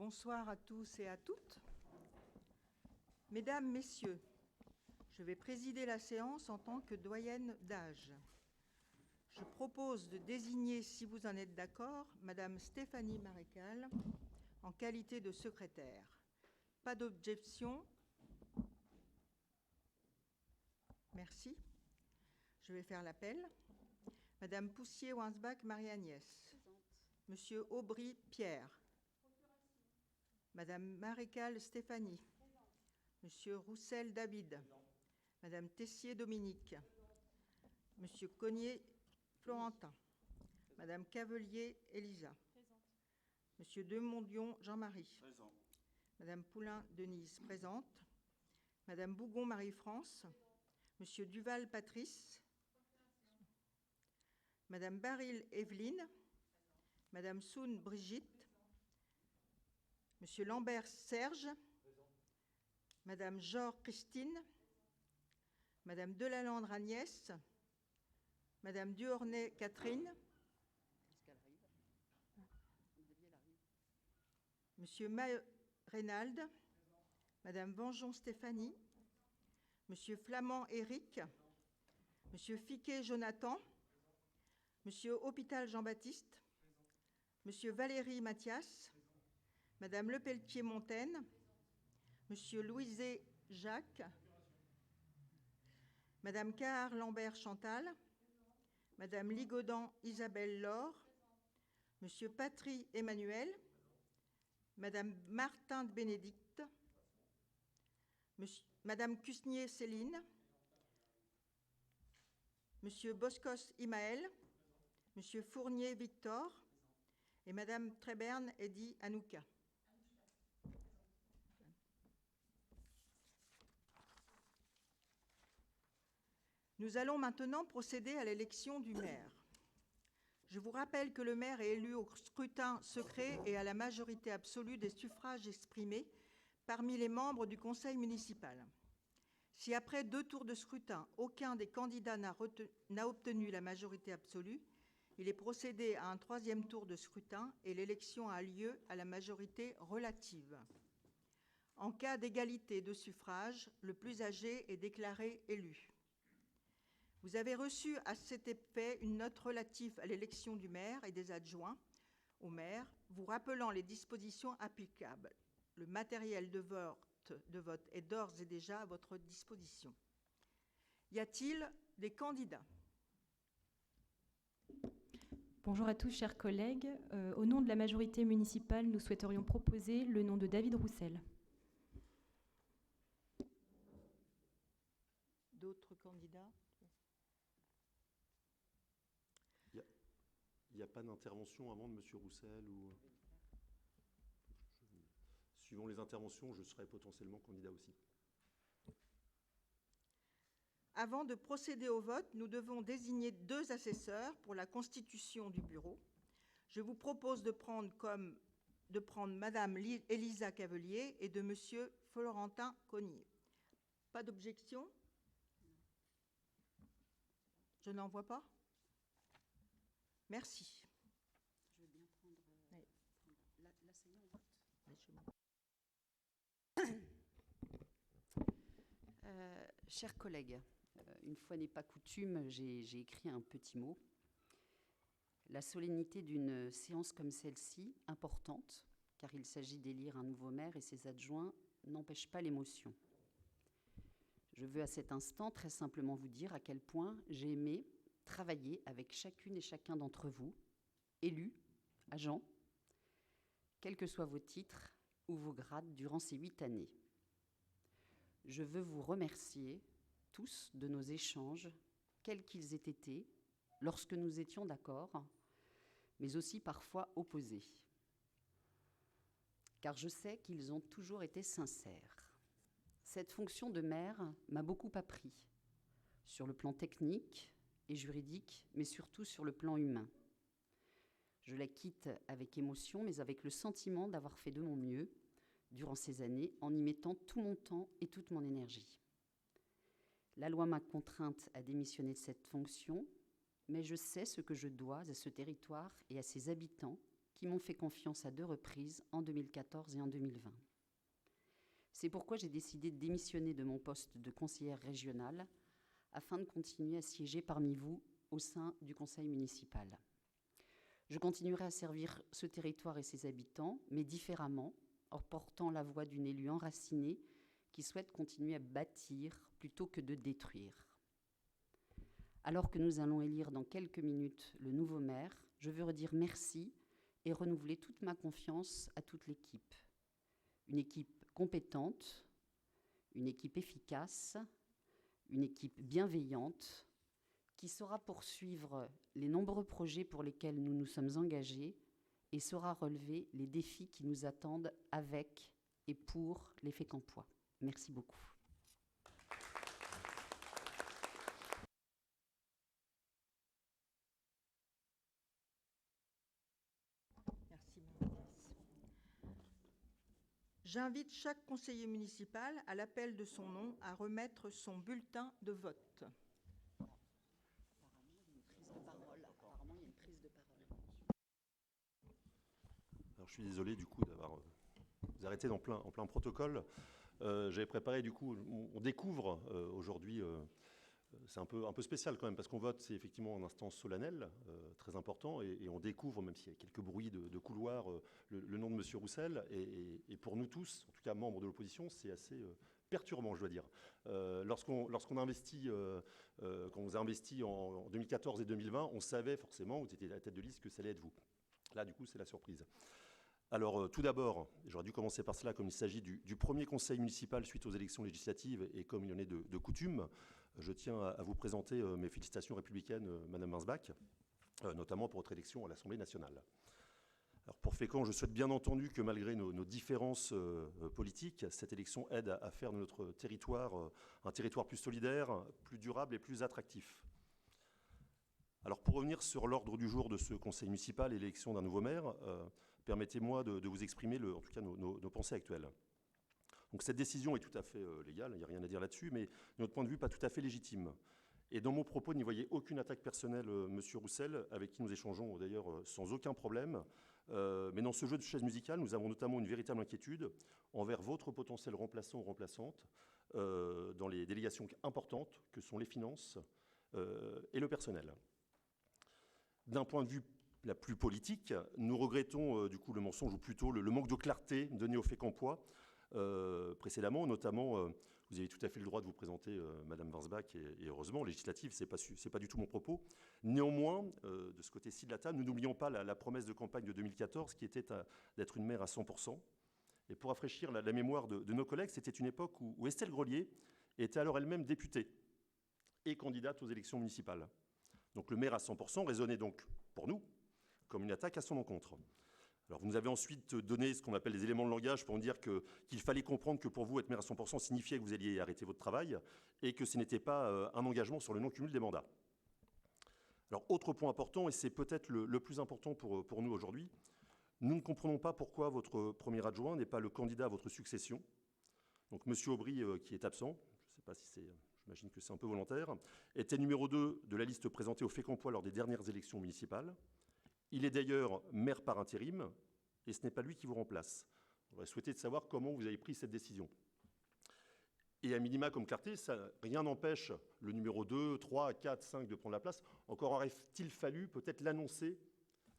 Bonsoir à tous et à toutes. Mesdames, Messieurs, je vais présider la séance en tant que doyenne d'âge. Je propose de désigner, si vous en êtes d'accord, Madame Stéphanie Maréchal en qualité de secrétaire. Pas d'objection? Merci. Je vais faire l'appel. Madame Poussier-Winsbach Marie-Agnès. Monsieur Aubry Pierre. Madame Maréchal Stéphanie. Monsieur Roussel David. Madame Tessier Dominique. Monsieur Cognier Florentin. Madame Cavelier Elisa. Monsieur Demondion Jean-Marie. Présent. Madame Poulain Denise présente. Madame Bougon Marie-France. Monsieur Duval Patrice. Madame Baril Evelyne. Madame Soun Brigitte. Monsieur Lambert Serge. Madame Jor Christine. Madame Delalande Agnès. Madame Duornay Catherine. Monsieur Maheu Reynald. Madame Vengeon Stéphanie. Monsieur Flamand Éric. Monsieur Fiquet Jonathan. Monsieur Hôpital Jean-Baptiste. Monsieur Valéry Mathias. Madame Lepelletier Montaine. Monsieur Louiset Jacques. Madame Cahar Lambert Chantal. Madame Ligodan Isabelle Laure. Monsieur Patry Emmanuel. Madame Martin de Bénédicte. Madame Cusnier Céline. Monsieur Boscos Imaël. Monsieur Fournier Victor. Et Madame Tréberne Eddy Anouka. Nous allons maintenant procéder à l'élection du maire. Je vous rappelle que le maire est élu au scrutin secret et à la majorité absolue des suffrages exprimés parmi les membres du conseil municipal. Si après 2 tours de scrutin, aucun des candidats n'a obtenu la majorité absolue, il est procédé à un 3e tour de scrutin et l'élection a lieu à la majorité relative. En cas d'égalité de suffrages, le plus âgé est déclaré élu. Vous avez reçu à cet effet une note relative à l'élection du maire et des adjoints au maire, vous rappelant les dispositions applicables. Le matériel de vote est d'ores et déjà à votre disposition. Y a-t-il des candidats ? Bonjour à tous, chers collègues. Au nom de la majorité municipale, nous souhaiterions proposer le nom de David Roussel. D'autres candidats ? Il n'y a pas d'intervention avant de M. Roussel ou... Suivant les interventions, je serai potentiellement candidat aussi. Avant de procéder au vote, nous devons désigner 2 assesseurs pour la constitution du bureau. Je vous propose de prendre Madame Elisa Cavelier et de Monsieur Florentin Cognier. Pas d'objection ? Je n'en vois pas ? Merci. Je veux bien prendre l'assaillant au vote. Chers collègues, une fois n'est pas coutume, j'ai écrit un petit mot. La solennité d'une séance comme celle-ci, importante, car il s'agit d'élire un nouveau maire et ses adjoints, n'empêche pas l'émotion. Je veux à cet instant très simplement vous dire à quel point j'ai aimé travailler avec chacune et chacun d'entre vous, élus, agents, quels que soient vos titres ou vos grades durant ces 8 années. Je veux vous remercier tous de nos échanges, quels qu'ils aient été, lorsque nous étions d'accord, mais aussi parfois opposés. Car je sais qu'ils ont toujours été sincères. Cette fonction de maire m'a beaucoup appris, sur le plan technique et juridique, mais surtout sur le plan humain. Je la quitte avec émotion, mais avec le sentiment d'avoir fait de mon mieux durant ces années, en y mettant tout mon temps et toute mon énergie. La loi m'a contrainte à démissionner de cette fonction, mais je sais ce que je dois à ce territoire et à ses habitants, qui m'ont fait confiance à 2 reprises, en 2014 et en 2020. C'est pourquoi j'ai décidé de démissionner de mon poste de conseillère régionale afin de continuer à siéger parmi vous au sein du conseil municipal. Je continuerai à servir ce territoire et ses habitants, mais différemment, en portant la voix d'une élue enracinée qui souhaite continuer à bâtir plutôt que de détruire. Alors que nous allons élire dans quelques minutes le nouveau maire, je veux redire merci et renouveler toute ma confiance à toute l'équipe. Une équipe compétente, une équipe efficace, une équipe bienveillante qui saura poursuivre les nombreux projets pour lesquels nous nous sommes engagés et saura relever les défis qui nous attendent avec et pour les Fécampois. Merci beaucoup. Merci, Madame la Ministre. J'invite chaque conseiller municipal, à l'appel de son nom, à remettre son bulletin de vote. Alors, je suis désolé du coup d'avoir vous arrêté en plein protocole. J'avais préparé du coup, on découvre aujourd'hui, c'est un peu spécial quand même, parce qu'on vote, c'est effectivement un instant solennel, très important, et on découvre, même s'il y a quelques bruits de couloir, le nom de M. Roussel, et pour nous tous, en tout cas membres de l'opposition, c'est assez perturbant, je dois dire. Lorsqu'on a investi, quand on vous a investi en 2014 et 2020, on savait forcément, vous étiez à la tête de liste, que ça allait être vous. Là, du coup, c'est la surprise. Alors, tout d'abord, j'aurais dû commencer par cela, comme il s'agit du premier conseil municipal suite aux élections législatives, et comme il y en est de coutume, je tiens à vous présenter mes félicitations républicaines, Madame Mansbach, notamment pour votre élection à l'Assemblée nationale. Alors, pour Fécamp, je souhaite bien entendu que malgré nos différences politiques, cette élection aide à faire de notre territoire un territoire plus solidaire, plus durable et plus attractif. Alors, pour revenir sur l'ordre du jour de ce conseil municipal et l'élection d'un nouveau maire, permettez-moi de vous exprimer, en tout cas, nos pensées actuelles. Donc cette décision est tout à fait légale, il n'y a rien à dire là-dessus, mais de notre point de vue, pas tout à fait légitime. Et dans mon propos, n'y voyez aucune attaque personnelle, Monsieur Roussel, avec qui nous échangeons d'ailleurs sans aucun problème. Mais dans ce jeu de chaises musicales, nous avons notamment une véritable inquiétude envers votre potentiel remplaçant ou remplaçante dans les délégations importantes que sont les finances et le personnel. D'un point de vue la plus politique, nous regrettons du coup le mensonge, ou plutôt le manque de clarté donné aux Fécampois précédemment, notamment, vous avez tout à fait le droit de vous présenter, Madame Mansbach, et heureusement, législative, c'est pas du tout mon propos. Néanmoins, de ce côté-ci de la table, nous n'oublions pas la promesse de campagne de 2014, qui était d'être une maire à 100%. Et pour rafraîchir la mémoire de nos collègues, c'était une époque où Estelle Grelier était alors elle-même députée et candidate aux élections municipales. Donc le maire à 100% résonnait donc, pour nous, comme une attaque à son encontre. Alors vous nous avez ensuite donné ce qu'on appelle des éléments de langage pour nous dire qu'il fallait comprendre que pour vous, être maire à 100% signifiait que vous alliez arrêter votre travail et que ce n'était pas un engagement sur le non-cumul des mandats. Alors autre point important, et c'est peut-être le plus important pour nous aujourd'hui, nous ne comprenons pas pourquoi votre premier adjoint n'est pas le candidat à votre succession. Donc M. Aubry, qui est absent, je ne sais pas si c'est... J'imagine que c'est un peu volontaire, était numéro 2 de la liste présentée au Fécampois lors des dernières élections municipales. Il est d'ailleurs maire par intérim, et ce n'est pas lui qui vous remplace. On aurait souhaité savoir comment vous avez pris cette décision. Et à minima comme clarté, rien n'empêche le numéro 2, 3, 4, 5 de prendre la place. Encore aurait-il fallu peut-être l'annoncer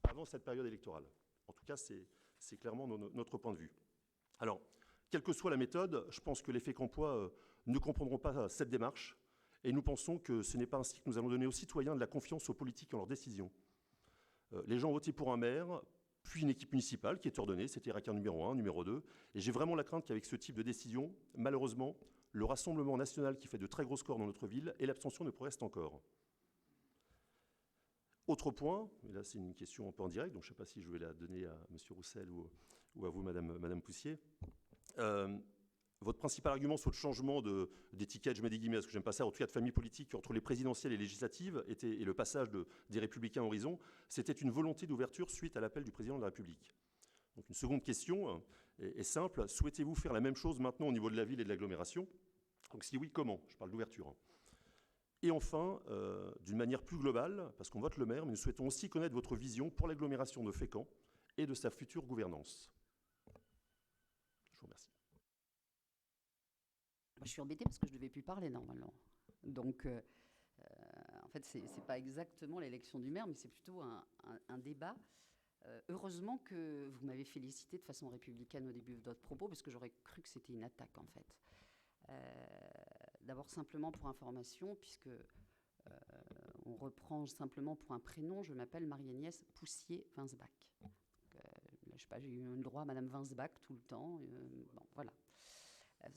avant cette période électorale. En tout cas, c'est clairement notre point de vue. Alors, quelle que soit la méthode, je pense que les Fécampois ne comprendront pas cette démarche, et nous pensons que ce n'est pas ainsi que nous allons donner aux citoyens de la confiance aux politiques en leurs décisions. Les gens ont voté pour un maire, puis une équipe municipale qui est ordonnée, c'était RAC numéro 1, numéro 2, et j'ai vraiment la crainte qu'avec ce type de décision, malheureusement, le Rassemblement national qui fait de très gros scores dans notre ville et l'abstention ne progressent encore. Autre point, et là c'est une question un peu en direct, donc je ne sais pas si je vais la donner à M. Roussel ou à vous, Madame Poussier. Votre principal argument sur le changement d'étiquette, je mets des guillemets parce que j'aime pas ça, en tout cas de famille politique, entre les présidentielles et législatives et le passage des Républicains à Horizon, c'était une volonté d'ouverture suite à l'appel du président de la République. Donc une seconde question est simple, souhaitez-vous faire la même chose maintenant au niveau de la ville et de l'agglomération? Donc si oui, comment? Je parle d'ouverture. Et enfin, d'une manière plus globale, parce qu'on vote le maire, mais nous souhaitons aussi connaître votre vision pour l'agglomération de Fécamp et de sa future gouvernance. Je vous remercie. Je suis embêtée parce que je ne devais plus parler normalement. Donc, en fait, ce n'est pas exactement l'élection du maire, mais c'est plutôt un débat. Heureusement que vous m'avez félicité de façon républicaine au début de votre propos, parce que j'aurais cru que c'était une attaque, en fait. D'abord, simplement pour information, puisque on reprend simplement pour un prénom, je m'appelle Marie-Agnès Poussier-Winsbach. Je ne sais pas, j'ai eu le droit à Madame Winsbach tout le temps. Bon, voilà.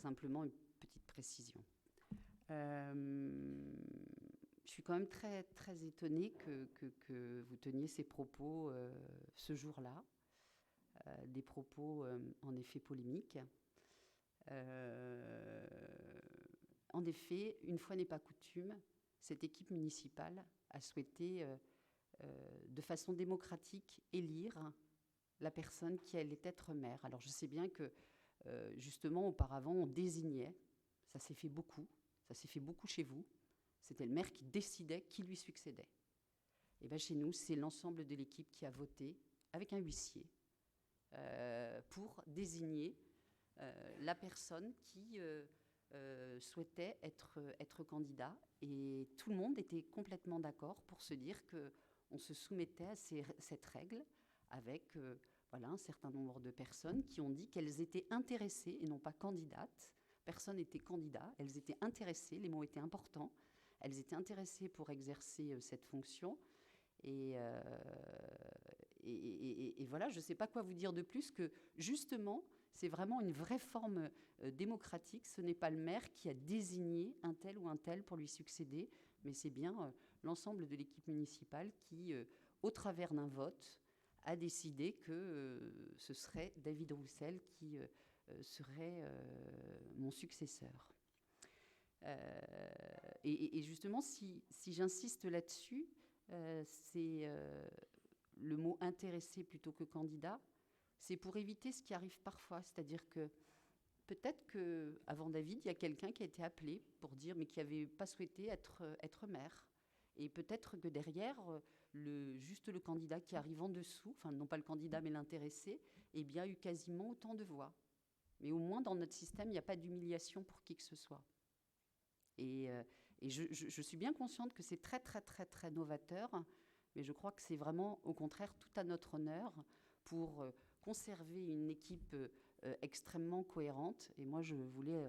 Simplement une petite précision. Je suis quand même très, très étonnée que vous teniez ces propos ce jour-là, des propos en effet polémiques. En effet, une fois n'est pas coutume, cette équipe municipale a souhaité, de façon démocratique, élire la personne qui allait être maire. Alors je sais bien que, justement, auparavant, on désignait, ça s'est fait beaucoup chez vous, c'était le maire qui décidait qui lui succédait. Et bien chez nous, c'est l'ensemble de l'équipe qui a voté, avec un huissier, pour désigner la personne qui souhaitait être candidat. Et tout le monde était complètement d'accord pour se dire qu'on se soumettait à cette règle avec voilà, un certain nombre de personnes qui ont dit qu'elles étaient intéressées et non pas candidates. Personne n'était candidat, elles étaient intéressées, les mots étaient importants. Elles étaient intéressées pour exercer cette fonction. Et voilà, je ne sais pas quoi vous dire de plus que, justement, c'est vraiment une vraie forme démocratique. Ce n'est pas le maire qui a désigné un tel ou un tel pour lui succéder, mais c'est bien l'ensemble de l'équipe municipale qui, au travers d'un vote, a décidé que ce serait David Roussel qui serait mon successeur. Et justement, si j'insiste là-dessus, c'est le mot « intéressé » plutôt que « candidat », c'est pour éviter ce qui arrive parfois, c'est-à-dire que peut-être qu'avant David, il y a quelqu'un qui a été appelé pour dire, mais qui n'avait pas souhaité être maire. Et peut-être que derrière, juste le candidat qui arrive en dessous, enfin non pas le candidat mais l'intéressé, eh bien, a eu quasiment autant de voix. Mais au moins, dans notre système, il n'y a pas d'humiliation pour qui que ce soit. Et je suis bien consciente que c'est très, très, très, très novateur, mais je crois que c'est vraiment, au contraire, tout à notre honneur pour conserver une équipe extrêmement cohérente. Et moi, je voulais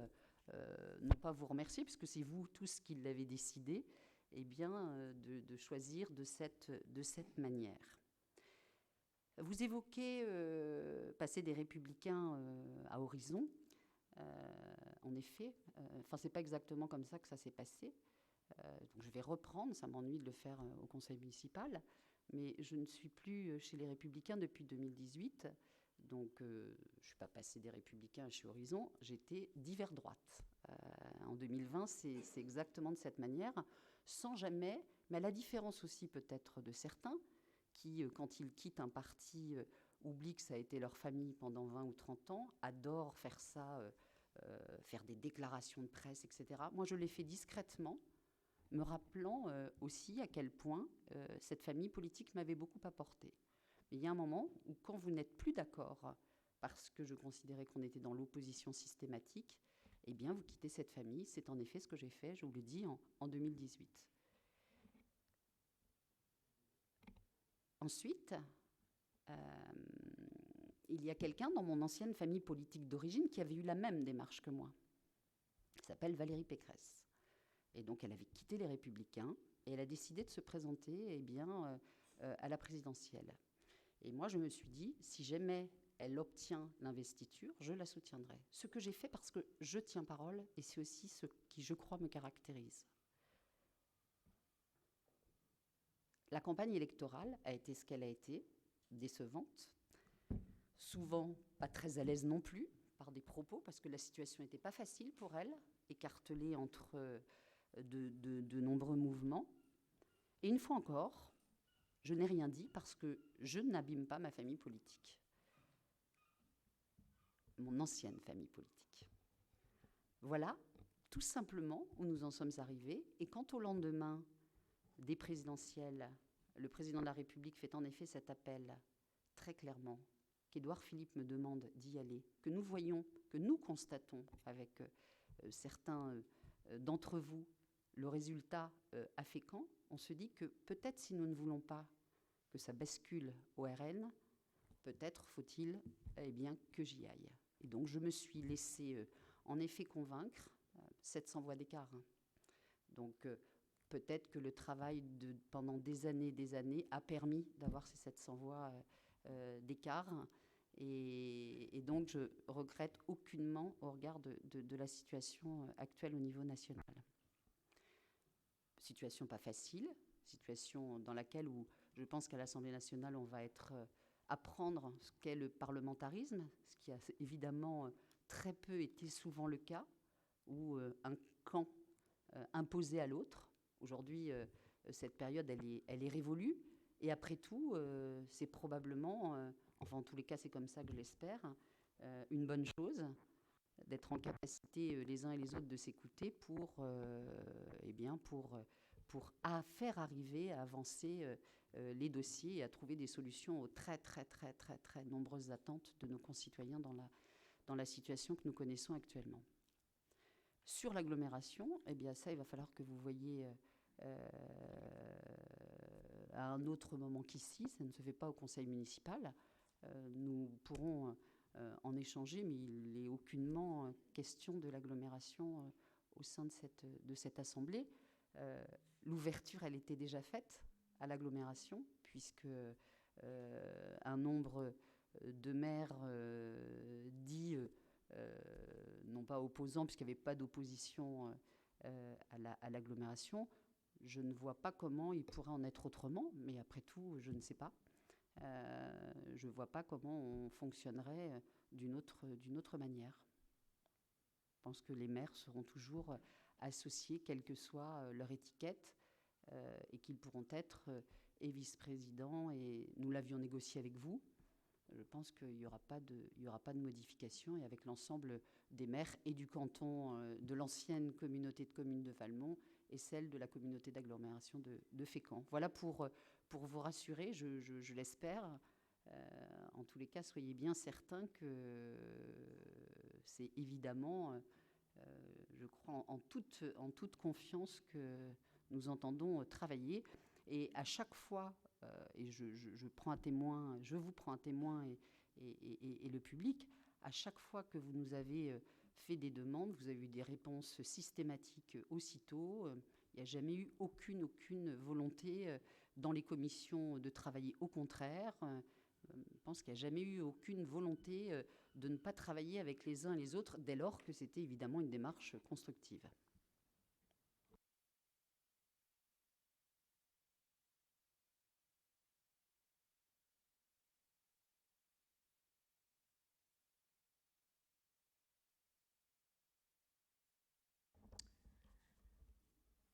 non pas vous remercier, puisque c'est vous tous qui l'avez décidé, eh bien, de choisir de cette manière. Vous évoquez passer des Républicains à Horizon. En effet, enfin, c'est pas exactement comme ça que ça s'est passé. Donc je vais reprendre, ça m'ennuie de le faire au conseil municipal, mais je ne suis plus chez les Républicains depuis 2018, donc je ne suis pas passée des Républicains chez Horizon, j'étais d'hiver droite. En 2020, c'est exactement de cette manière, sans jamais, mais à la différence aussi peut-être de certains, qui, quand ils quittent un parti, oublient que ça a été leur famille pendant 20 ou 30 ans, adorent faire ça, faire des déclarations de presse, etc. Moi, je l'ai fait discrètement, me rappelant aussi à quel point cette famille politique m'avait beaucoup apporté. Mais il y a un moment où, quand vous n'êtes plus d'accord, parce que je considérais qu'on était dans l'opposition systématique, eh bien, vous quittez cette famille. C'est en effet ce que j'ai fait, je vous l'ai dit, en 2018. Ensuite, il y a quelqu'un dans mon ancienne famille politique d'origine qui avait eu la même démarche que moi. Elle s'appelle Valérie Pécresse. Et donc, elle avait quitté les Républicains et elle a décidé de se présenter eh bien, à la présidentielle. Et moi, je me suis dit, si jamais elle obtient l'investiture, je la soutiendrai. Ce que j'ai fait parce que je tiens parole et c'est aussi ce qui, je crois, me caractérise. La campagne électorale a été ce qu'elle a été, décevante, souvent pas très à l'aise non plus par des propos, parce que la situation n'était pas facile pour elle, écartelée entre de nombreux mouvements. Et une fois encore, je n'ai rien dit parce que je n'abîme pas ma famille politique, mon ancienne famille politique. Voilà tout simplement où nous en sommes arrivés. Et quand au lendemain des présidentielles, le président de la République fait en effet cet appel très clairement qu'Édouard Philippe me demande d'y aller, que nous voyons, que nous constatons avec certains d'entre vous le résultat affécond, on se dit que peut-être si nous ne voulons pas que ça bascule au RN, peut-être faut-il bien que j'y aille. Et donc je me suis laissée en effet convaincre, 700 voix d'écart. Hein. Donc peut-être que le travail pendant des années a permis d'avoir ces 700 voix d'écart. Et donc je regrette aucunement au regard de la situation actuelle au niveau national. Situation pas facile, situation dans laquelle où je pense qu'à l'Assemblée nationale on va apprendre ce qu'est le parlementarisme, ce qui a évidemment très peu été souvent le cas, où un camp imposé à l'autre. Aujourd'hui, cette période, elle est révolue. Et après tout, c'est probablement, enfin en tous les cas, c'est comme ça que je l'espère, une bonne chose d'être en capacité les uns et les autres de s'écouter pour faire arriver, à avancer les dossiers et à trouver des solutions aux très nombreuses attentes de nos concitoyens dans la situation que nous connaissons actuellement. Sur l'agglomération, eh bien ça, il va falloir que vous voyiez à un autre moment qu'ici, ça ne se fait pas au conseil municipal. Nous pourrons en échanger, mais il n'est aucunement question de l'agglomération au sein de cette assemblée. L'ouverture, elle était déjà faite à l'agglomération, puisque un nombre de maires dits non pas opposants, puisqu'il n'y avait pas d'opposition à l'agglomération. Je ne vois pas comment il pourrait en être autrement, mais après tout, je ne sais pas. Je ne vois pas comment on fonctionnerait d'une autre manière. Je pense que les maires seront toujours associés, quelle que soit leur étiquette, et qu'ils pourront être et vice-présidents, et nous l'avions négocié avec vous. Je pense qu'il n'y aura pas de modification, et avec l'ensemble des maires et du canton de l'ancienne communauté de communes de Valmont et celle de la communauté d'agglomération de Fécamp. Voilà pour vous rassurer, je l'espère. En tous les cas, soyez bien certains que c'est évidemment, je crois, en toute confiance que nous entendons travailler. Et à chaque fois, et je vous prends un témoin, et le public, à chaque fois que vous nous avez fait des demandes, vous avez eu des réponses systématiques aussitôt. Il n'y a jamais eu aucune volonté dans les commissions de travailler au contraire. Je pense qu'il n'y a jamais eu aucune volonté de ne pas travailler avec les uns et les autres, dès lors que c'était évidemment une démarche constructive.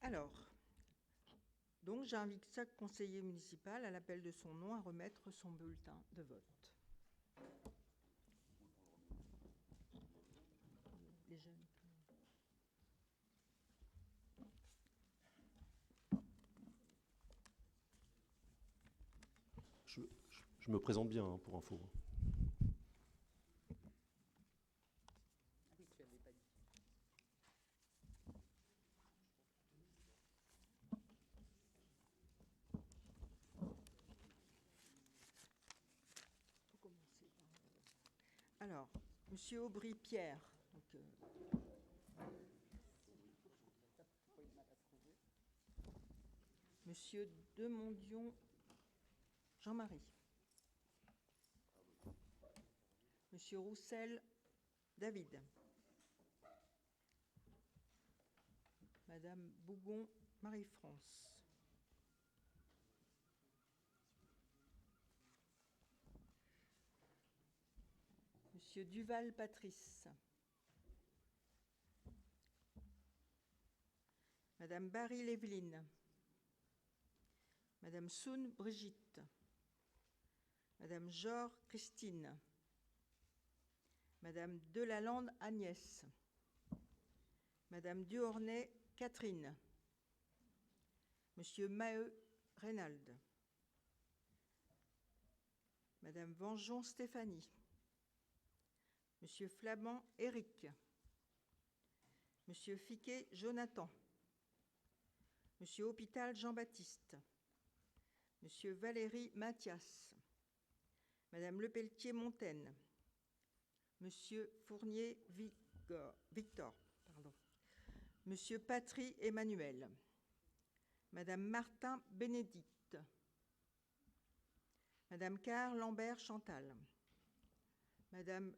Alors, donc j'invite chaque conseiller municipal à l'appel de son nom à remettre son bulletin de vote. Les jeunes. Je me présente bien, hein, pour info. Alors, Monsieur Aubry-Pierre. Monsieur Demondion Jean-Marie. Monsieur Roussel David. Madame Bougon Marie-France. Monsieur Duval Patrice. Madame Barry Léveline. Madame Soun Brigitte. Madame Jor Christine. Madame Delalande Agnès. Madame Duhornet Catherine. Monsieur Maheu Reynald. Madame Vengeon Stéphanie, Monsieur Flamand Éric, Monsieur Fiquet Jonathan, Monsieur Hôpital Jean-Baptiste, Monsieur Valéry Mathias, Madame Lepelletier Montaigne, Monsieur Fournier Victor, Monsieur Patry Emmanuel, Madame Martin Bénédicte, Madame Carl Lambert Chantal, Madame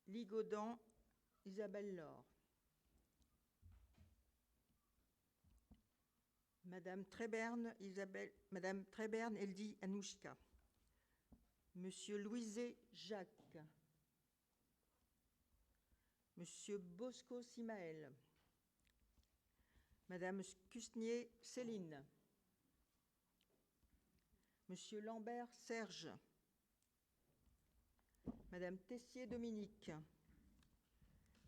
Ligaudan Isabelle Laure, Madame Tréberne Eldi Anouchka, Monsieur Louiset Jacques, Monsieur Bosco Simaël, Madame Cusnier Céline, Monsieur Lambert Serge, Madame Tessier Dominique,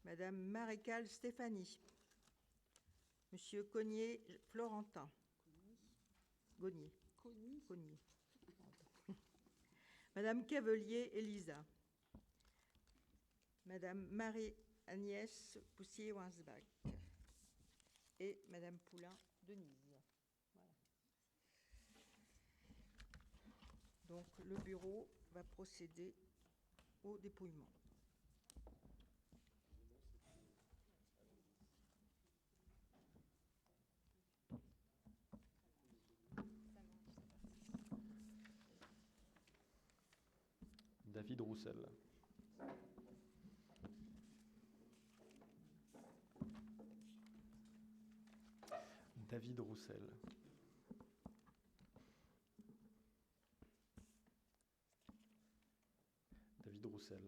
Madame Marécal Stéphanie, Monsieur Cognier Florentin, Gognier, Madame Cavelier Elisa, Madame Marie-Agnès Poussier-Winsbach et Madame Poulain Denise. Voilà. Donc le bureau va procéder au dépouillement. David Roussel. David Roussel. David Roussel.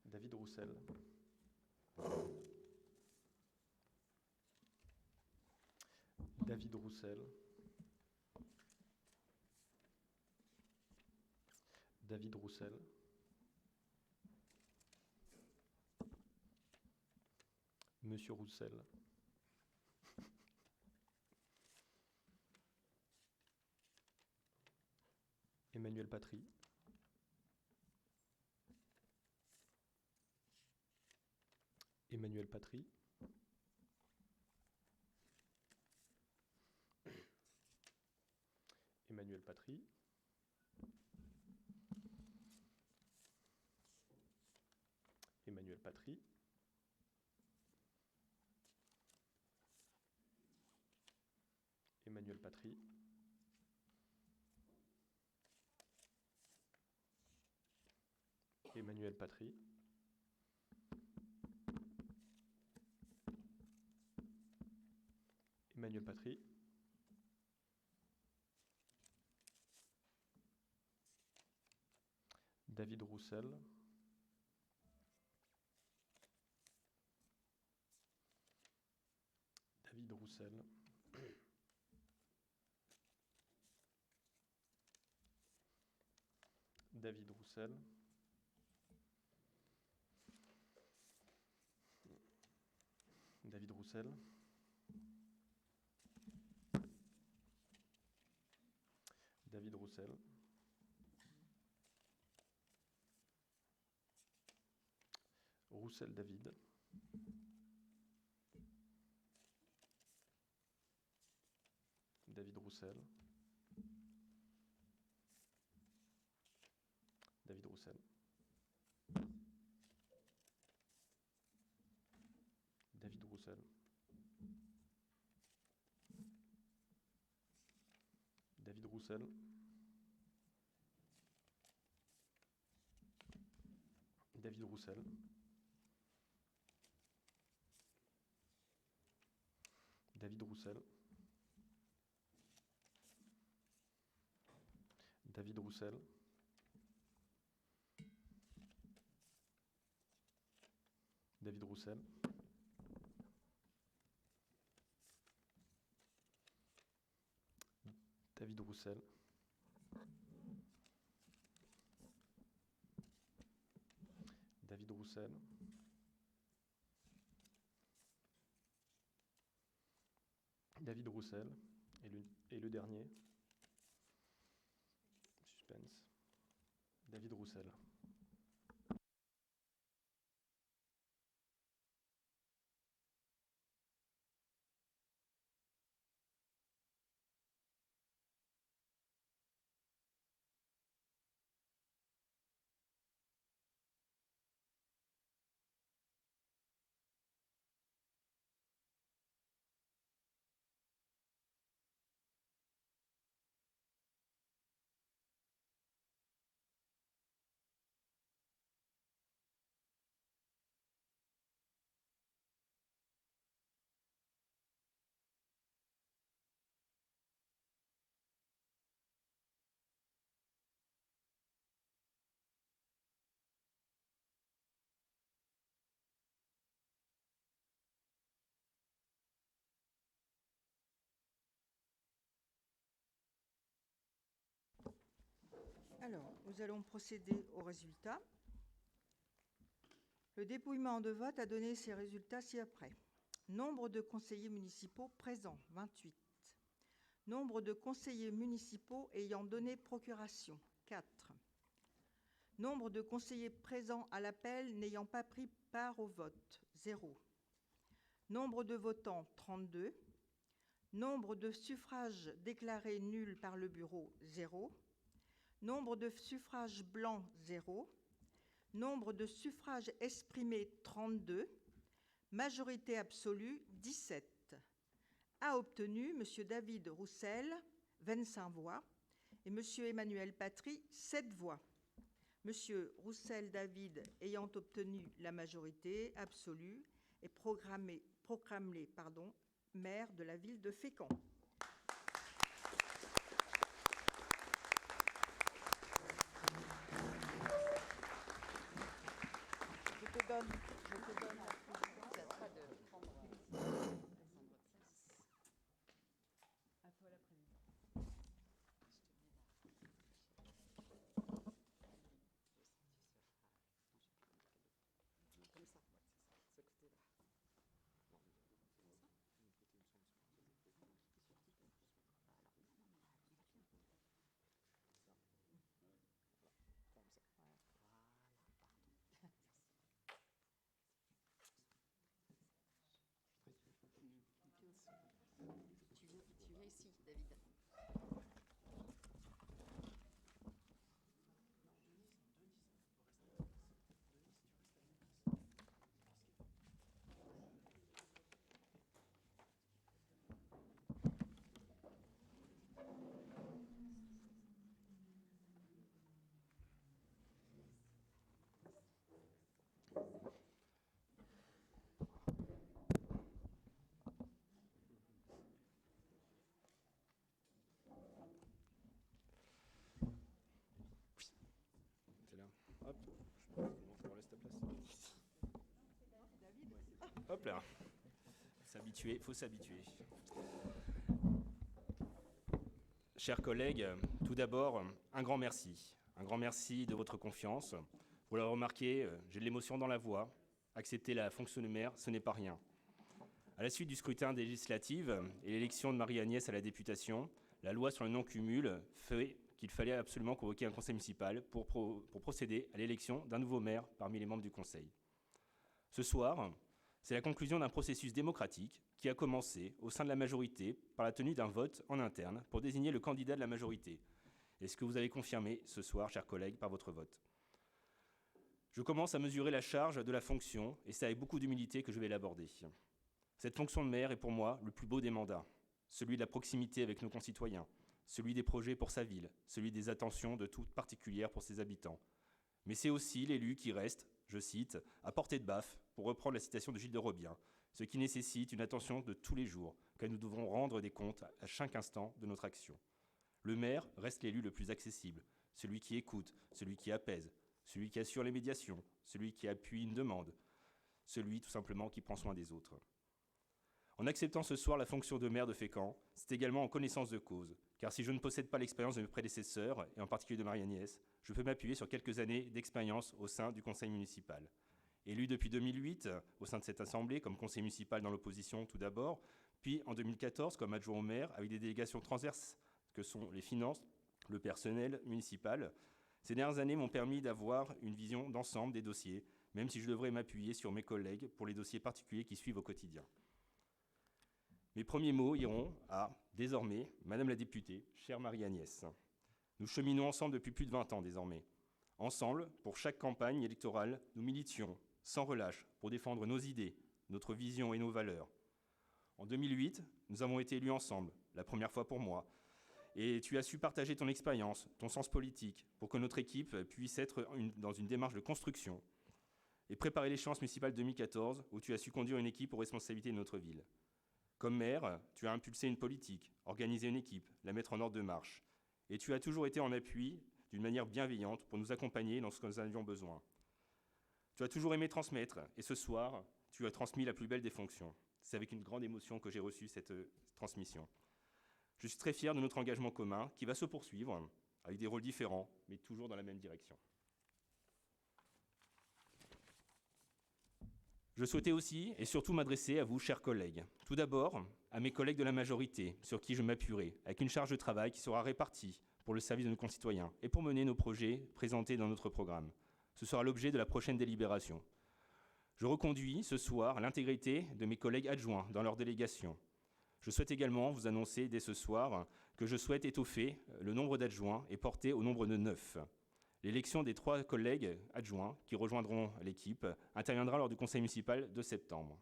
David Roussel. David Roussel. David Roussel. Monsieur Roussel. Emmanuel Patry. Emmanuel Patry. Emmanuel Patry. Emmanuel Patry. Emmanuel Patry. Emmanuel Patry. Emmanuel Patry. David Roussel. David Roussel. David Roussel. David Roussel. David Roussel. Roussel David. David Roussel. David Roussel. David Roussel. David Roussel. David Roussel. David Roussel. David Roussel. David Roussel. David Roussel. David Roussel. David Roussel. Et le dernier, suspense, David Roussel. Alors, nous allons procéder aux résultats. Le dépouillement de vote a donné ses résultats ci-après. Nombre de conseillers municipaux présents, 28. Nombre de conseillers municipaux ayant donné procuration, 4. Nombre de conseillers présents à l'appel n'ayant pas pris part au vote, 0. Nombre de votants, 32. Nombre de suffrages déclarés nuls par le bureau, 0. Nombre de suffrages blancs, 0. Nombre de suffrages exprimés, 32. Majorité absolue, 17. A obtenu M. David Roussel, 25 voix, et M. Emmanuel Patry, 7 voix. M. Roussel David ayant obtenu la majorité absolue est proclamé maire de la ville de Fécamp. Je te donne la présidence. À toi la présidence. Comme ça, ce côté-là. Tu viens ici, David. C'est là. Hop. Je me laisse ta place. Hop là. S'habituer, faut s'habituer. Chers collègues, tout d'abord, un grand merci. Un grand merci de votre confiance. Vous l'avez remarqué, j'ai de l'émotion dans la voix. Accepter la fonction de maire, ce n'est pas rien. À la suite du scrutin des législatives et l'élection de Marie-Agnès à la députation, la loi sur le non-cumul fait qu'il fallait absolument convoquer un conseil municipal pour procéder à l'élection d'un nouveau maire parmi les membres du conseil. Ce soir, c'est la conclusion d'un processus démocratique qui a commencé au sein de la majorité par la tenue d'un vote en interne pour désigner le candidat de la majorité. Et ce que vous avez confirmé ce soir, chers collègues, par votre vote. Je commence à mesurer la charge de la fonction et c'est avec beaucoup d'humilité que je vais l'aborder. Cette fonction de maire est pour moi le plus beau des mandats, celui de la proximité avec nos concitoyens, celui des projets pour sa ville, celui des attentions de toutes particulières pour ses habitants. Mais c'est aussi l'élu qui reste, je cite, à portée de baffe, pour reprendre la citation de Gilles de Robien, ce qui nécessite une attention de tous les jours, car nous devons rendre des comptes à chaque instant de notre action. Le maire reste l'élu le plus accessible, celui qui écoute, celui qui apaise, celui qui assure les médiations, celui qui appuie une demande, celui tout simplement qui prend soin des autres. En acceptant ce soir la fonction de maire de Fécamp, c'est également en connaissance de cause, car si je ne possède pas l'expérience de mes prédécesseurs, et en particulier de Marie-Agnès, je peux m'appuyer sur quelques années d'expérience au sein du conseil municipal. Élu depuis 2008 au sein de cette assemblée comme conseiller municipal dans l'opposition tout d'abord, puis en 2014 comme adjoint au maire avec des délégations transverses que sont les finances, le personnel municipal. Ces dernières années m'ont permis d'avoir une vision d'ensemble des dossiers, même si je devrais m'appuyer sur mes collègues pour les dossiers particuliers qui suivent au quotidien. Mes premiers mots iront à, désormais, Madame la députée, chère Marie-Agnès. Nous cheminons ensemble depuis plus de 20 ans désormais. Ensemble, pour chaque campagne électorale, nous militions sans relâche pour défendre nos idées, notre vision et nos valeurs. En 2008, nous avons été élus ensemble, la première fois pour moi, et tu as su partager ton expérience, ton sens politique, pour que notre équipe puisse être dans une démarche de construction et préparer l'échéance municipale 2014, où tu as su conduire une équipe aux responsabilités de notre ville. Comme maire, tu as impulsé une politique, organisé une équipe, la mettre en ordre de marche, et tu as toujours été en appui d'une manière bienveillante pour nous accompagner lorsque nous avions besoin. Tu as toujours aimé transmettre, et ce soir, tu as transmis la plus belle des fonctions. C'est avec une grande émotion que j'ai reçu cette transmission. Je suis très fier de notre engagement commun qui va se poursuivre avec des rôles différents, mais toujours dans la même direction. Je souhaitais aussi et surtout m'adresser à vous, chers collègues. Tout d'abord, à mes collègues de la majorité, sur qui je m'appuierai, avec une charge de travail qui sera répartie pour le service de nos concitoyens et pour mener nos projets présentés dans notre programme. Ce sera l'objet de la prochaine délibération. Je reconduis ce soir l'intégrité de mes collègues adjoints dans leur délégation. Je souhaite également vous annoncer dès ce soir que je souhaite étoffer le nombre d'adjoints et porter au nombre de 9. L'élection des 3 collègues adjoints qui rejoindront l'équipe interviendra lors du conseil municipal de septembre.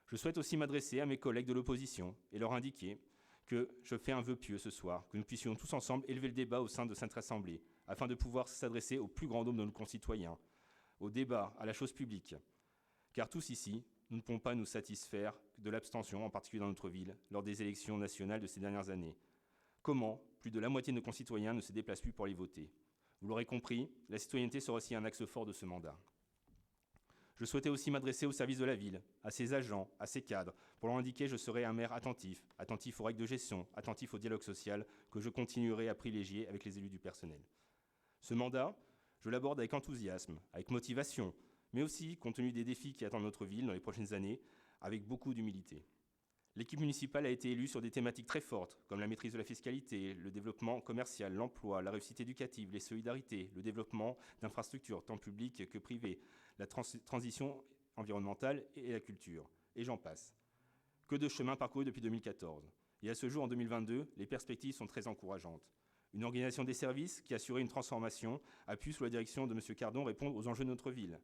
Je souhaite aussi m'adresser à mes collègues de l'opposition et leur indiquer que je fais un vœu pieux ce soir, que nous puissions tous ensemble élever le débat au sein de cette assemblée, afin de pouvoir s'adresser au plus grand nombre de nos concitoyens, au débat, à la chose publique. Car tous ici, nous ne pouvons pas nous satisfaire de l'abstention, en particulier dans notre ville, lors des élections nationales de ces dernières années. Comment plus de la moitié de nos concitoyens ne se déplacent plus pour les voter? Vous l'aurez compris, la citoyenneté sera aussi un axe fort de ce mandat. Je souhaitais aussi m'adresser au service de la ville, à ses agents, à ses cadres, pour leur indiquer que je serai un maire attentif, attentif aux règles de gestion, attentif au dialogue social, que je continuerai à privilégier avec les élus du personnel. Ce mandat, je l'aborde avec enthousiasme, avec motivation, mais aussi, compte tenu des défis qui attendent notre ville dans les prochaines années, avec beaucoup d'humilité. L'équipe municipale a été élue sur des thématiques très fortes, comme la maîtrise de la fiscalité, le développement commercial, l'emploi, la réussite éducative, les solidarités, le développement d'infrastructures, tant publiques que privées, la transition environnementale et la culture, et j'en passe. Que de chemin parcouru depuis 2014. Et à ce jour, en 2022, les perspectives sont très encourageantes. Une organisation des services qui a assuré une transformation a pu, sous la direction de M. Cardon, répondre aux enjeux de notre ville.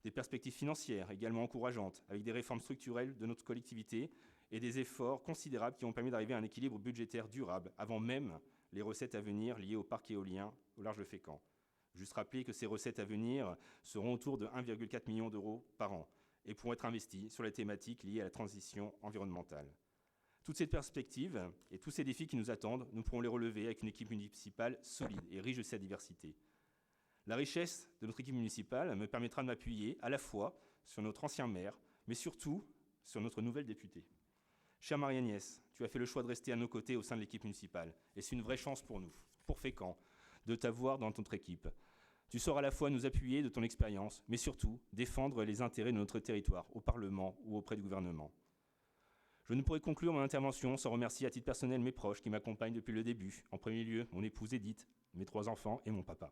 Des perspectives financières également encourageantes, avec des réformes structurelles de notre collectivité et des efforts considérables qui ont permis d'arriver à un équilibre budgétaire durable, avant même les recettes à venir liées au parc éolien au large de Fécamp. Juste rappeler que ces recettes à venir seront autour de 1,4 million d'euros par an et pourront être investies sur les thématiques liées à la transition environnementale. Toutes ces perspectives et tous ces défis qui nous attendent, nous pourrons les relever avec une équipe municipale solide et riche de sa diversité. La richesse de notre équipe municipale me permettra de m'appuyer à la fois sur notre ancien maire, mais surtout sur notre nouvelle députée. Chère Marie-Agnès, tu as fait le choix de rester à nos côtés au sein de l'équipe municipale, et c'est une vraie chance pour nous, pour Fécamp, de t'avoir dans notre équipe. Tu sauras à la fois nous appuyer de ton expérience, mais surtout défendre les intérêts de notre territoire, au Parlement ou auprès du gouvernement. Je ne pourrais conclure mon intervention sans remercier à titre personnel mes proches qui m'accompagnent depuis le début, en premier lieu mon épouse Edith, mes 3 enfants et mon papa.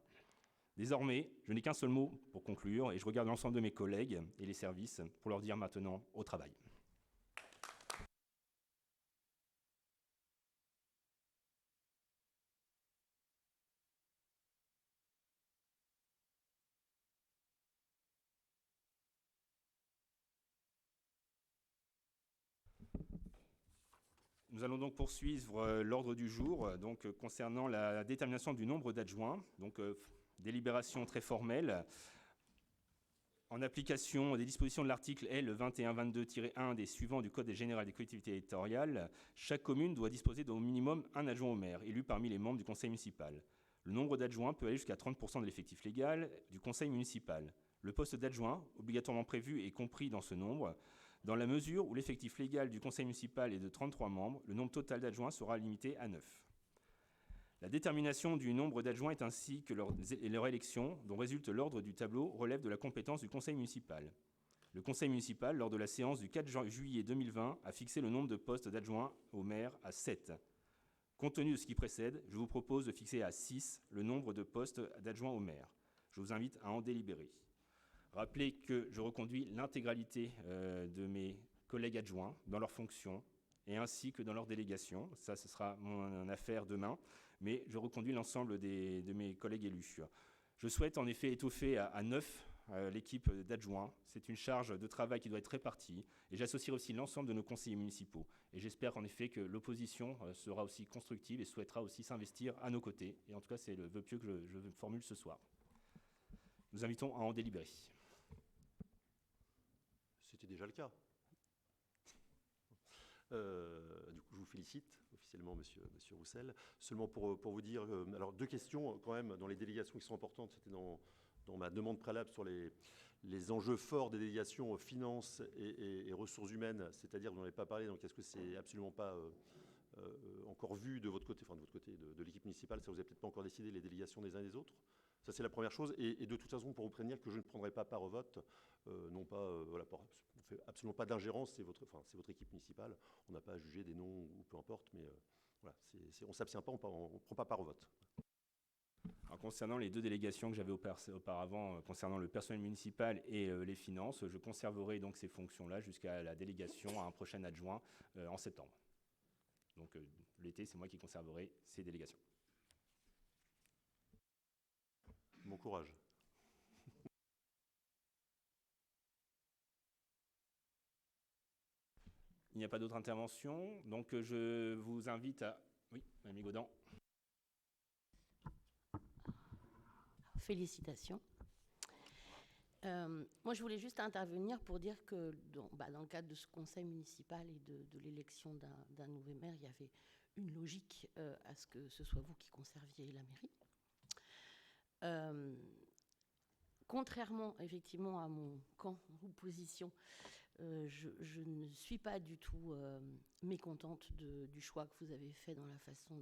Désormais, je n'ai qu'un seul mot pour conclure et je regarde l'ensemble de mes collègues et les services pour leur dire maintenant au travail. Nous allons donc poursuivre l'ordre du jour concernant la détermination du nombre d'adjoints, délibération très formelle. En application des dispositions de l'article L. 2122-1 des suivants du Code général des collectivités territoriales, chaque commune doit disposer d'au minimum un adjoint au maire, élu parmi les membres du conseil municipal. Le nombre d'adjoints peut aller jusqu'à 30% de l'effectif légal du conseil municipal. Le poste d'adjoint, obligatoirement prévu et compris dans ce nombre, dans la mesure où l'effectif légal du conseil municipal est de 33 membres, le nombre total d'adjoints sera limité à 9. La détermination du nombre d'adjoints est ainsi que leur élection, dont résulte l'ordre du tableau, relève de la compétence du conseil municipal. Le conseil municipal, lors de la séance du 4 juillet 2020, a fixé le nombre de postes d'adjoints au maire à 7. Compte tenu de ce qui précède, je vous propose de fixer à 6 le nombre de postes d'adjoints au maire. Je vous invite à en délibérer. Rappelez que je reconduis l'intégralité de mes collègues adjoints dans leurs fonctions et ainsi que dans leurs délégations. Ça, ce sera mon affaire demain, mais je reconduis l'ensemble de mes collègues élus. Je souhaite en effet étoffer à 9 l'équipe d'adjoints. C'est une charge de travail qui doit être répartie. Et j'associerai aussi l'ensemble de nos conseillers municipaux. Et j'espère en effet que l'opposition sera aussi constructive et souhaitera aussi s'investir à nos côtés. Et en tout cas, c'est le vœu pieux que je formule ce soir. Nous invitons à en délibérer. C'était déjà le cas. Du coup, je vous félicite officiellement, monsieur Roussel. Seulement pour vous dire, alors 2 questions quand même dans les délégations qui sont importantes. C'était dans ma demande préalable sur les enjeux forts des délégations finances et ressources humaines, c'est-à-dire vous n'en avez pas parlé, donc est-ce que c'est absolument pas encore vu de votre côté, enfin de votre côté de l'équipe municipale, ça vous avez peut-être pas encore décidé les délégations des uns et des autres? Ça c'est la première chose, et de toute façon pour vous prévenir que je ne prendrai pas part au vote, non pas, voilà, on ne fait absolument pas d'ingérence, c'est votre équipe municipale, on n'a pas à juger des noms ou peu importe, mais voilà, on ne s'abstient pas, on ne prend pas part au vote. Alors, concernant les 2 délégations que j'avais auparavant, concernant le personnel municipal et les finances, je conserverai donc ces fonctions-là jusqu'à la délégation à un prochain adjoint en septembre. Donc l'été, c'est moi qui conserverai ces délégations. Bon courage. Il n'y a pas d'autres interventions, donc je vous invite à... Oui, Mme Gaudin. Félicitations. Moi, je voulais juste intervenir pour dire que dans le cadre de ce conseil municipal et de l'élection d'un nouveau maire, il y avait une logique à ce que ce soit vous qui conserviez la mairie. Contrairement effectivement à mon camp ou position, je ne suis pas du tout mécontente du choix que vous avez fait dans la façon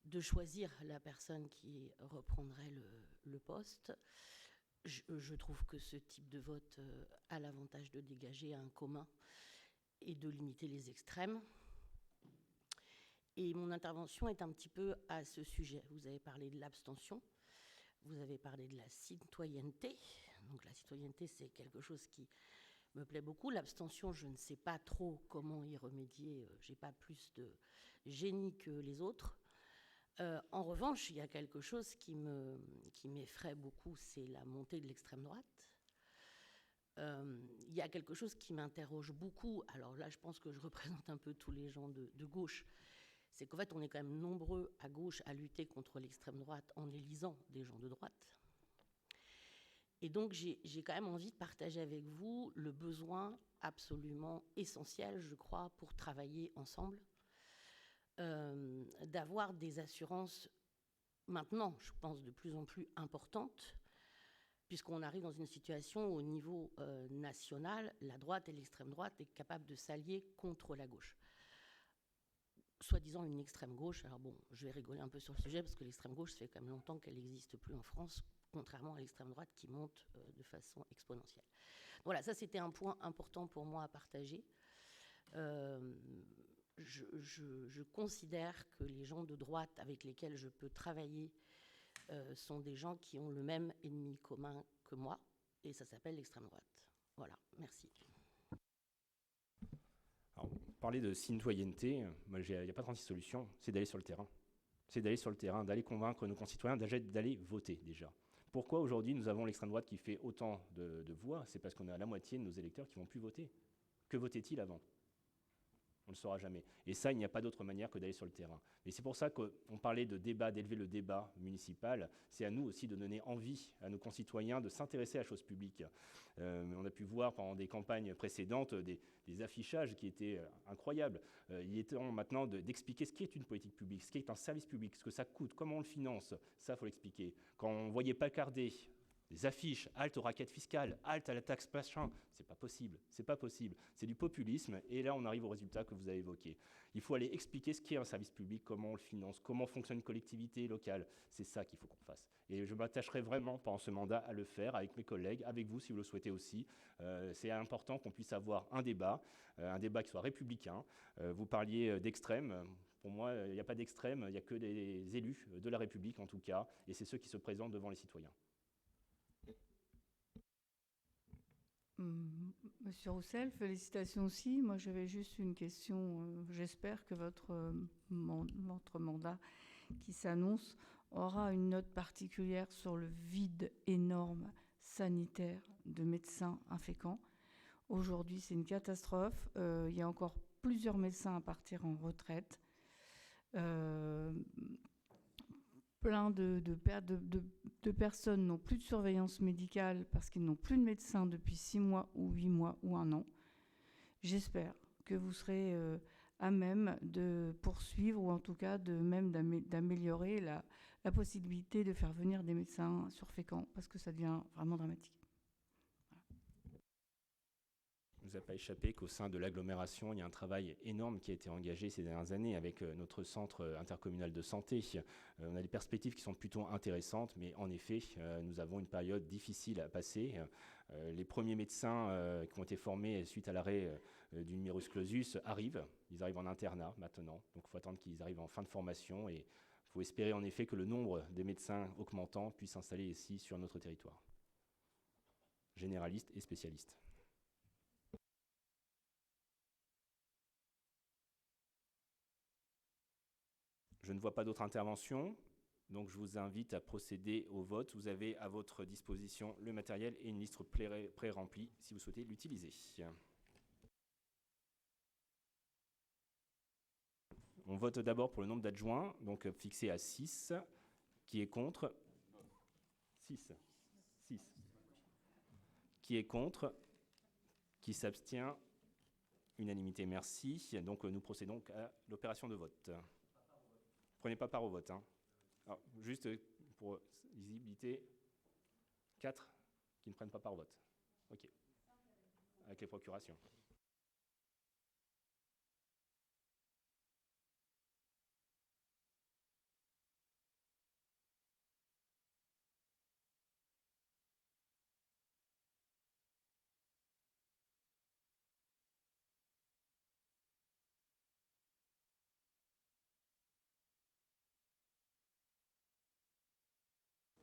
de choisir la personne qui reprendrait le poste. Je trouve que ce type de vote a l'avantage de dégager un commun et de limiter les extrêmes. Et mon intervention est un petit peu à ce sujet. Vous avez parlé de l'abstention, vous avez parlé de la citoyenneté. Donc la citoyenneté, c'est quelque chose qui me plaît beaucoup. L'abstention, je ne sais pas trop comment y remédier. Je n'ai pas plus de génie que les autres. En revanche, il y a quelque chose qui m'effraie beaucoup, c'est la montée de l'extrême droite. Il y a quelque chose qui m'interroge beaucoup, alors là je pense que je représente un peu tous les gens de gauche, c'est qu'en fait on est quand même nombreux à gauche à lutter contre l'extrême droite en élisant des gens de droite. Et donc j'ai quand même envie de partager avec vous le besoin absolument essentiel, je crois, pour travailler ensemble, d'avoir des assurances maintenant, je pense, de plus en plus importantes, puisqu'on arrive dans une situation où, au niveau national, la droite et l'extrême droite est capable de s'allier contre la gauche. Soi-disant une extrême gauche, alors bon, je vais rigoler un peu sur le sujet, parce que l'extrême gauche, ça fait quand même longtemps qu'elle n'existe plus en France, contrairement à l'extrême droite qui monte de façon exponentielle. Voilà, ça c'était un point important pour moi à partager. Je considère que les gens de droite avec lesquels je peux travailler sont des gens qui ont le même ennemi commun que moi, et ça s'appelle l'extrême droite. Voilà, merci. Alors, parler de citoyenneté, il n'y a pas 36 solutions, c'est d'aller sur le terrain. C'est d'aller sur le terrain, d'aller convaincre nos concitoyens, d'aller voter déjà. Pourquoi aujourd'hui nous avons l'extrême droite qui fait autant de voix? C'est parce qu'on a la moitié de nos électeurs qui ne vont plus voter. Que votaient-ils avant? On ne le saura jamais. Et ça, il n'y a pas d'autre manière que d'aller sur le terrain. Et c'est pour ça qu'on parlait de débat, d'élever le débat municipal. C'est à nous aussi de donner envie à nos concitoyens de s'intéresser à la chose publique. On a pu voir pendant des campagnes précédentes des affichages qui étaient incroyables. Il est temps maintenant d'expliquer ce qu'est une politique publique, ce qu'est un service public, ce que ça coûte, comment on le finance. Ça, il faut l'expliquer. Quand on voyait placarder des affiches, halte aux raquettes fiscales, halte à la taxe machin. C'est pas possible, c'est pas possible. C'est du populisme, et là on arrive au résultat que vous avez évoqué. Il faut aller expliquer ce qu'est un service public, comment on le finance, comment fonctionne une collectivité locale. C'est ça qu'il faut qu'on fasse. Et je m'attacherai vraiment pendant ce mandat à le faire avec mes collègues, avec vous si vous le souhaitez aussi. C'est important qu'on puisse avoir un débat qui soit républicain. Vous parliez d'extrême. Pour moi, il n'y a pas d'extrême, il n'y a que des élus de la République en tout cas, et c'est ceux qui se présentent devant les citoyens. Monsieur Roussel, félicitations aussi. Moi, j'avais juste une question. J'espère que votre mandat qui s'annonce aura une note particulière sur le vide énorme sanitaire de médecins à Fécamp. Aujourd'hui, c'est une catastrophe. Il y a encore plusieurs médecins à partir en retraite. Plein de personnes n'ont plus de surveillance médicale parce qu'ils n'ont plus de médecin depuis 6 mois ou 8 mois ou 1 an. J'espère que vous serez à même de poursuivre ou en tout cas d'améliorer la possibilité de faire venir des médecins sur Fécamp parce que ça devient vraiment dramatique. Il ne vous a pas échappé qu'au sein de l'agglomération, il y a un travail énorme qui a été engagé ces dernières années avec notre centre intercommunal de santé. On a des perspectives qui sont plutôt intéressantes, mais en effet, nous avons une période difficile à passer. Les premiers médecins qui ont été formés suite à l'arrêt du numerus clausus arrivent. Ils arrivent en internat maintenant, donc il faut attendre qu'ils arrivent en fin de formation et il faut espérer en effet que le nombre des médecins augmentant puisse s'installer ici sur notre territoire, généralistes et spécialistes. Je ne vois pas d'autres interventions, donc je vous invite à procéder au vote. Vous avez à votre disposition le matériel et une liste pré-remplie si vous souhaitez l'utiliser. On vote d'abord pour le nombre d'adjoints, donc fixé à 6. Qui est contre? 6. Qui est contre? Qui s'abstient? Unanimité, merci. Donc nous procédons à l'opération de vote. Prenez pas part au vote. Alors, juste pour lisibilité, 4 qui ne prennent pas part au vote. OK. Avec les procurations.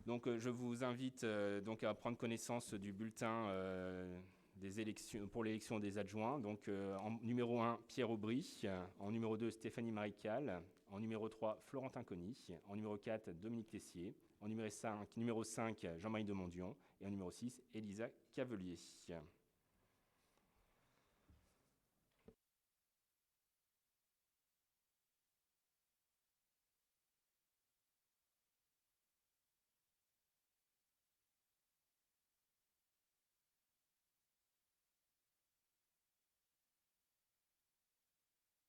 Donc, je vous invite donc à prendre connaissance du bulletin des élections, pour l'élection des adjoints. Donc, en numéro 1, Pierre Aubry. En numéro 2, Stéphanie Marécal. En numéro 3, Florentin Conny. En numéro 4, Dominique Tessier. En numéro 5 Jean-Marie Demondion. Et en numéro 6, Elisa Cavelier.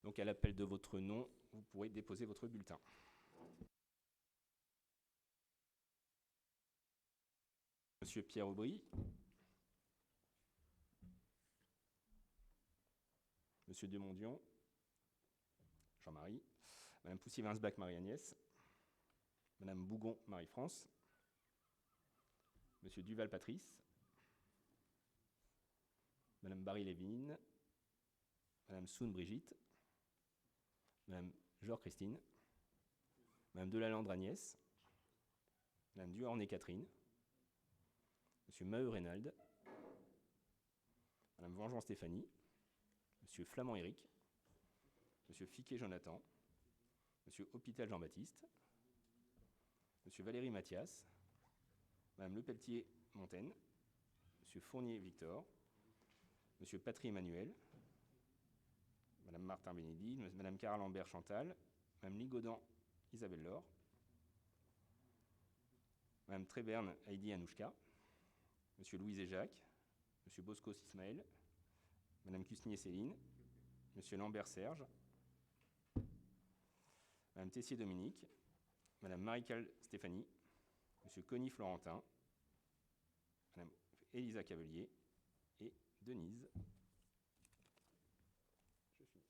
Donc, à l'appel de votre nom, vous pourrez déposer votre bulletin. Monsieur Pierre Aubry. Monsieur Demondion. Jean-Marie. Madame Poussier-Winsbach, Marie-Agnès. Madame Bougon, Marie-France. Monsieur Duval, Patrice. Madame Barry-Lévin. Madame Soun, Brigitte. Madame Jor-Christine. Madame Delalande, Agnès. Madame Duhornet, Catherine. Monsieur Maheu, Reynald. Madame Vengeant, Stéphanie. Monsieur Flamand, Éric. Monsieur Fiquet, Jonathan. Monsieur Hôpital, Jean-Baptiste. Monsieur Valéry, Mathias. Madame Lepelletier, Montaigne. Monsieur Fournier, Victor. Monsieur Patry, Emmanuel. Madame Martin Bénédit, Madame Cara Lambert, Chantal. Madame Ligaudan, Isabelle Laure. Madame Tréberne, Heidi Anouchka. Monsieur Louise et Jacques. Monsieur Bosco, Ismaël. Madame Cusnier, Céline. Monsieur Lambert, Serge. Madame Tessier, Dominique. Madame Marécal, Stéphanie. Monsieur Conny, Florentin. Elisa Cavelier et Denise. Je finis.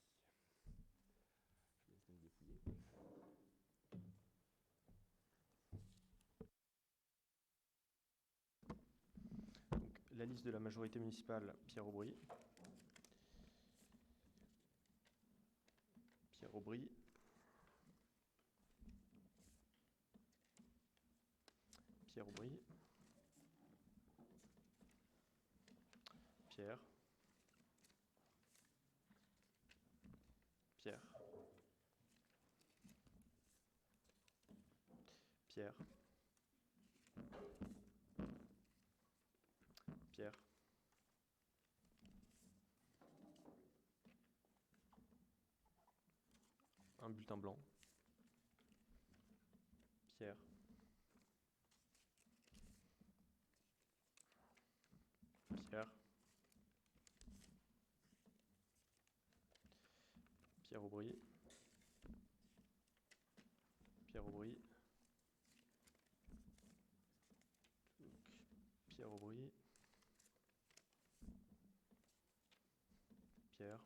Je laisse me dépouiller. Donc, la liste de la majorité municipale, Pierre Aubry. Pierre Aubry. Pierre Aubry. Pierre. Pierre. Pierre. Pierre. Un bulletin blanc. Pierre. Pierre. Pierre Aubry. Pierre Aubry. Pierre Aubry. Pierre.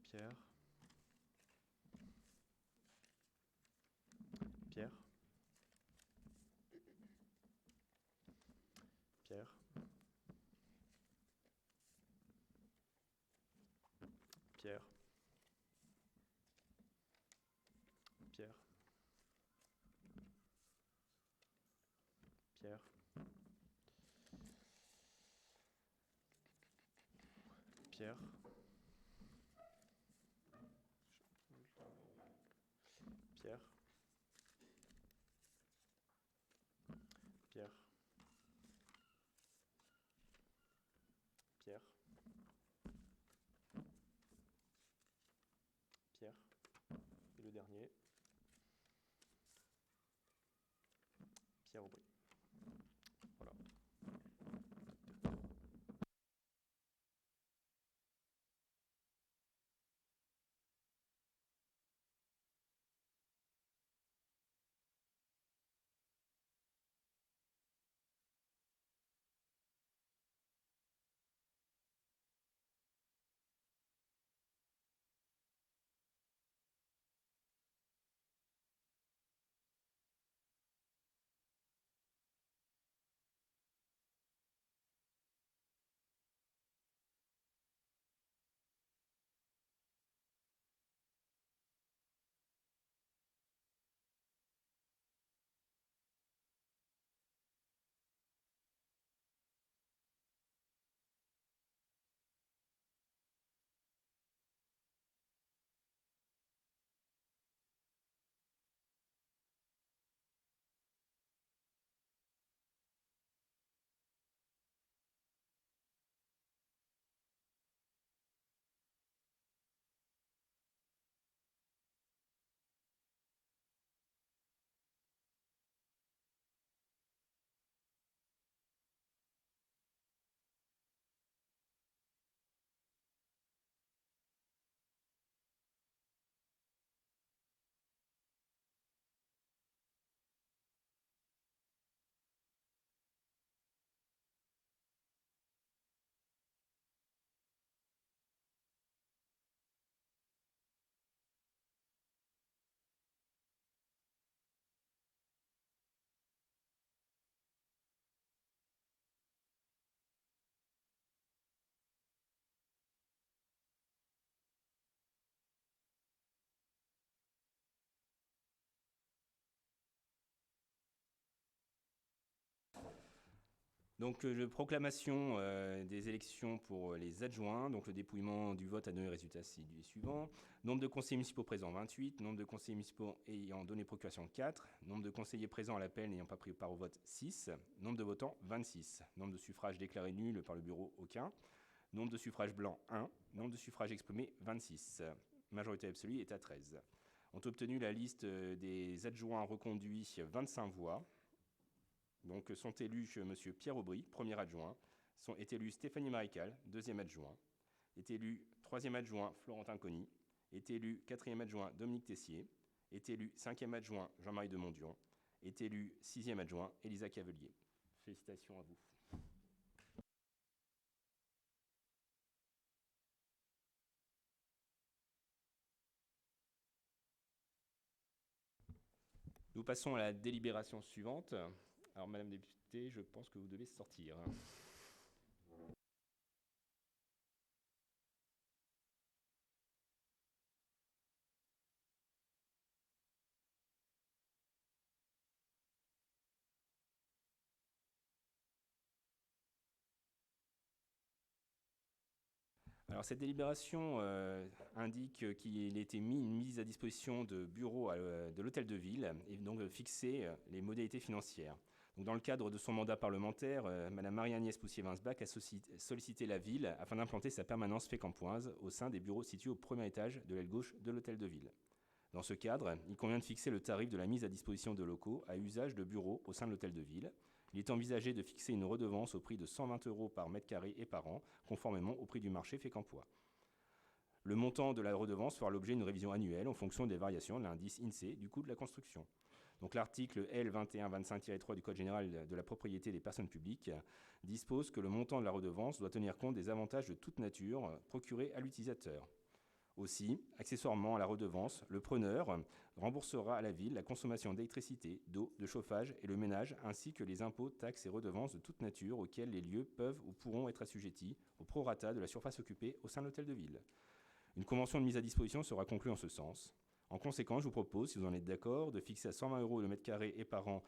Pierre. Pierre. Pierre. Pierre. Pierre. Pierre. Pierre. Pierre. Pierre. Pierre. Pierre. Et le dernier. Pierre Aubry. Voilà. Donc, proclamation des élections pour les adjoints. Donc, le dépouillement du vote a donné le résultat suivant. Nombre de conseillers municipaux présents, 28. Nombre de conseillers municipaux ayant donné procuration, 4. Nombre de conseillers présents à l'appel n'ayant pas pris part au vote, 6. Nombre de votants, 26. Nombre de suffrages déclarés nuls par le bureau, aucun. Nombre de suffrages blancs, 1. Nombre de suffrages exprimés, 26. Majorité absolue est à 13. Ont obtenu la liste des adjoints reconduits 25 voix. Donc, sont élus M. Pierre Aubry, premier adjoint, est élu Stéphanie Marécal, deuxième adjoint, est élu troisième adjoint Florentin Conny, est élu quatrième adjoint Dominique Tessier, est élu cinquième adjoint Jean-Marie de Mondion, est élue 6e adjoint, Elisa Cavelier. Félicitations à vous. Nous passons à la délibération suivante. Alors, Madame la députée, je pense que vous devez sortir. Alors, cette délibération indique qu'il a été mis une mise à disposition de bureaux de l'Hôtel de Ville et donc de fixer les modalités financières. Donc, dans le cadre de son mandat parlementaire, Mme Marie-Agnès Poussier-Winsbach a sollicité la ville afin d'implanter sa permanence fécampoise au sein des bureaux situés au premier étage de l'aile gauche de l'Hôtel de Ville. Dans ce cadre, il convient de fixer le tarif de la mise à disposition de locaux à usage de bureaux au sein de l'Hôtel de Ville. Il est envisagé de fixer une redevance au prix de 120 € par mètre carré et par an, conformément au prix du marché Fécampois. Le montant de la redevance fera l'objet d'une révision annuelle en fonction des variations de l'indice INSEE du coût de la construction. Donc l'article L 2125-3 du Code général de la propriété des personnes publiques dispose que le montant de la redevance doit tenir compte des avantages de toute nature procurés à l'utilisateur. Aussi, accessoirement à la redevance, le preneur remboursera à la ville la consommation d'électricité, d'eau, de chauffage et le ménage, ainsi que les impôts, taxes et redevances de toute nature auxquels les lieux peuvent ou pourront être assujettis au prorata de la surface occupée au sein de l'hôtel de ville. Une convention de mise à disposition sera conclue en ce sens. En conséquence, je vous propose, si vous en êtes d'accord, de fixer à 120 € le mètre carré et par an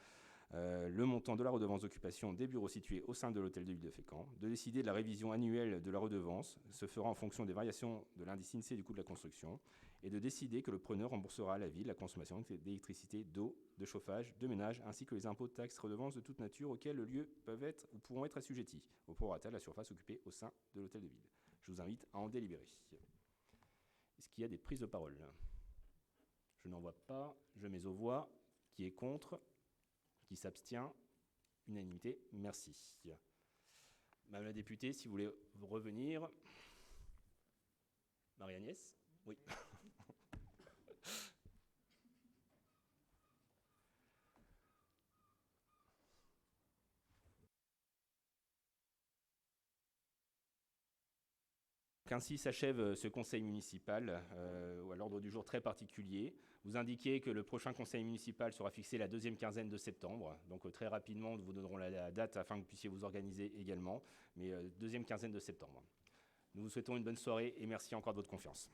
le montant de la redevance d'occupation des bureaux situés au sein de l'hôtel de ville de Fécamp, de décider de la révision annuelle de la redevance, se fera en fonction des variations de l'indice INSEE du coût de la construction, et de décider que le preneur remboursera à la ville la consommation d'électricité, d'eau, de chauffage, de ménage, ainsi que les impôts, taxes, redevances de toute nature auxquels le lieu peuvent être ou pourront être assujettis, au prorata de la surface occupée au sein de l'hôtel de ville. Je vous invite à en délibérer. Est-ce qu'il y a des prises de parole ? Je n'en vois pas. Je mets aux voix. Qui est contre ? Qui s'abstient? Unanimité, merci. Madame la députée, si vous voulez revenir. Marie-Agnès? Oui. Ainsi s'achève ce conseil municipal à l'ordre du jour très particulier. Vous indiquez que le prochain conseil municipal sera fixé la deuxième quinzaine de septembre. Donc très rapidement, nous vous donnerons la date afin que vous puissiez vous organiser également. Mais deuxième quinzaine de septembre. Nous vous souhaitons une bonne soirée et merci encore de votre confiance.